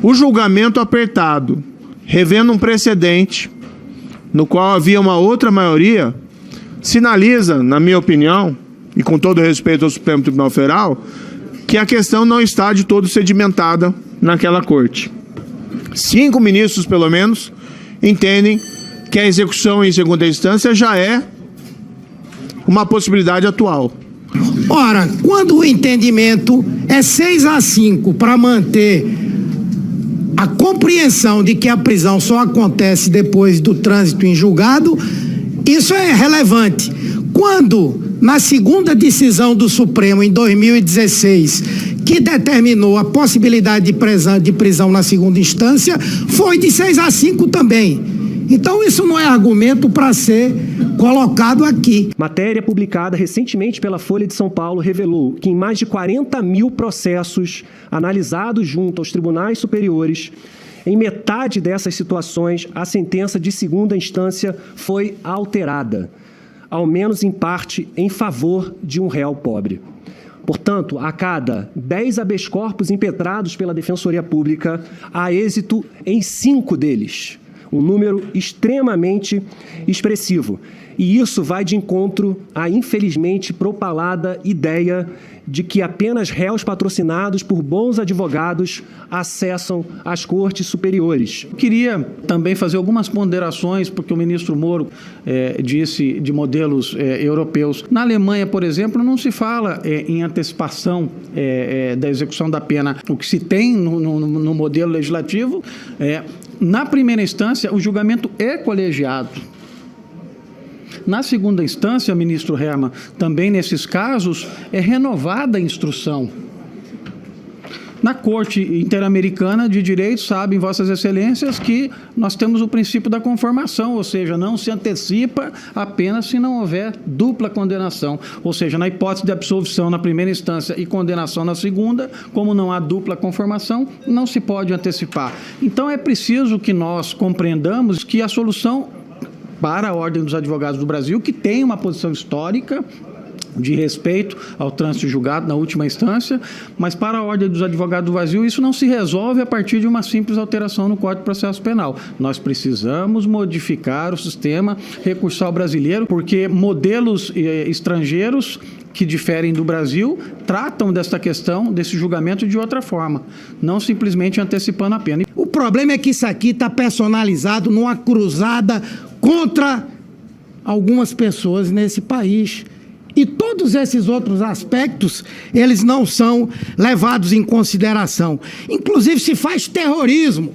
O julgamento apertado, revendo um precedente no qual havia uma outra maioria, sinaliza, na minha opinião, e com todo respeito ao Supremo Tribunal Federal, que a questão não está de todo sedimentada naquela corte. 5 ministros, pelo menos, entendem que a execução em segunda instância já é uma possibilidade atual. Ora, quando o entendimento é 6-5 para manter a compreensão de que a prisão só acontece depois do trânsito em julgado, isso é relevante. Quando, na segunda decisão do Supremo, em 2016, que determinou a possibilidade de prisão na segunda instância, foi de 6-5 também. Então isso não é argumento para ser colocado aqui. Matéria publicada recentemente pela Folha de São Paulo revelou que em mais de 40 mil processos analisados junto aos tribunais superiores, em metade dessas situações, a sentença de segunda instância foi alterada, ao menos em parte em favor de um réu pobre. Portanto, a cada 10 habeas corpus impetrados pela Defensoria Pública, há êxito em 5 deles. Um número extremamente expressivo. E isso vai de encontro à, infelizmente, propalada ideia de que apenas réus patrocinados por bons advogados acessam as cortes superiores. Eu queria também fazer algumas ponderações, porque o ministro Moro disse de modelos europeus. Na Alemanha, por exemplo, não se fala em antecipação da execução da pena. O que se tem no modelo legislativo na primeira instância, o julgamento é colegiado. Na segunda instância, ministro Herman, também nesses casos, é renovada a instrução. Na Corte Interamericana de Direito, sabem Vossas Excelências que nós temos o princípio da conformação, ou seja, não se antecipa apenas se não houver dupla condenação. Ou seja, na hipótese de absolvição na primeira instância e condenação na segunda, como não há dupla conformação, não se pode antecipar. Então é preciso que nós compreendamos que a solução para a Ordem dos Advogados do Brasil, que tem uma posição histórica de respeito ao trânsito julgado na última instância, mas para a Ordem dos Advogados do Brasil isso não se resolve a partir de uma simples alteração no Código de Processo Penal. Nós precisamos modificar o sistema recursal brasileiro, porque modelos estrangeiros que diferem do Brasil tratam desta questão, desse julgamento de outra forma, não simplesmente antecipando a pena. O problema é que isso aqui está personalizado numa cruzada contra algumas pessoas nesse país. E todos esses outros aspectos, eles não são levados em consideração. Inclusive se faz terrorismo.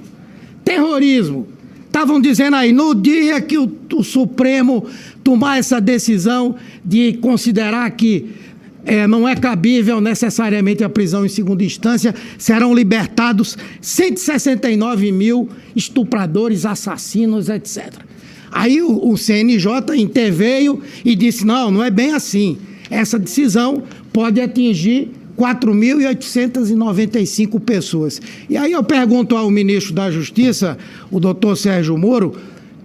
Terrorismo. Estavam dizendo aí, no dia que o Supremo tomar essa decisão de considerar que não é cabível necessariamente a prisão em segunda instância, serão libertados 169 mil estupradores, assassinos, etc. Aí o CNJ interveio e disse, não é bem assim. Essa decisão pode atingir 4.895 pessoas. E aí eu pergunto ao ministro da Justiça, o doutor Sérgio Moro,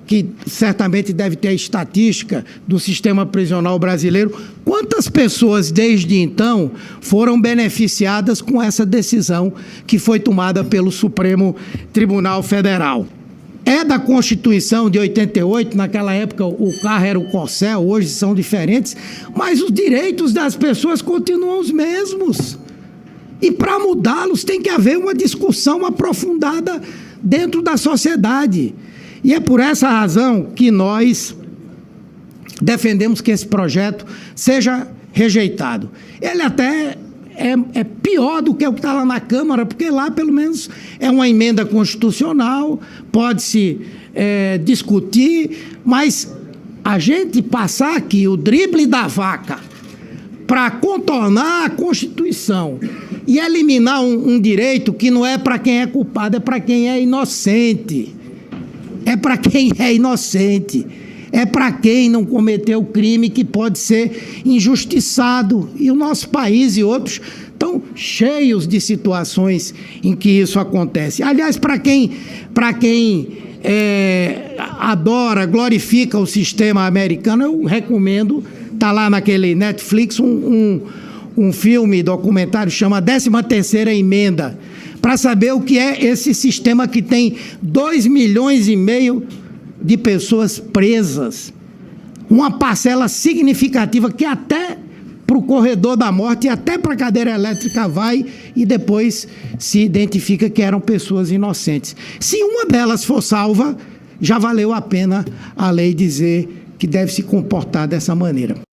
que certamente deve ter a estatística do sistema prisional brasileiro, quantas pessoas desde então foram beneficiadas com essa decisão que foi tomada pelo Supremo Tribunal Federal? É da Constituição de 88, naquela época o carro era o Corcel, hoje são diferentes, mas os direitos das pessoas continuam os mesmos. E para mudá-los tem que haver uma discussão aprofundada dentro da sociedade. E é por essa razão que nós defendemos que esse projeto seja rejeitado. Ele até é pior do que o que está lá na Câmara, porque lá, pelo menos, é uma emenda constitucional, pode-se discutir, mas a gente passar aqui o drible da vaca para contornar a Constituição e eliminar um direito que não é para quem é culpado, é para quem é inocente. É para quem é inocente. É para quem não cometeu crime que pode ser injustiçado. E o nosso país e outros estão cheios de situações em que isso acontece. Aliás, para quem adora, glorifica o sistema americano, eu recomendo, está lá naquele Netflix, um filme, documentário, chama 13ª Emenda, para saber o que é esse sistema que tem 2,5 milhões de pessoas presas. Uma parcela significativa que até para o corredor da morte e até para a cadeira elétrica vai e depois se identifica que eram pessoas inocentes. Se uma delas for salva, já valeu a pena a lei dizer que deve se comportar dessa maneira.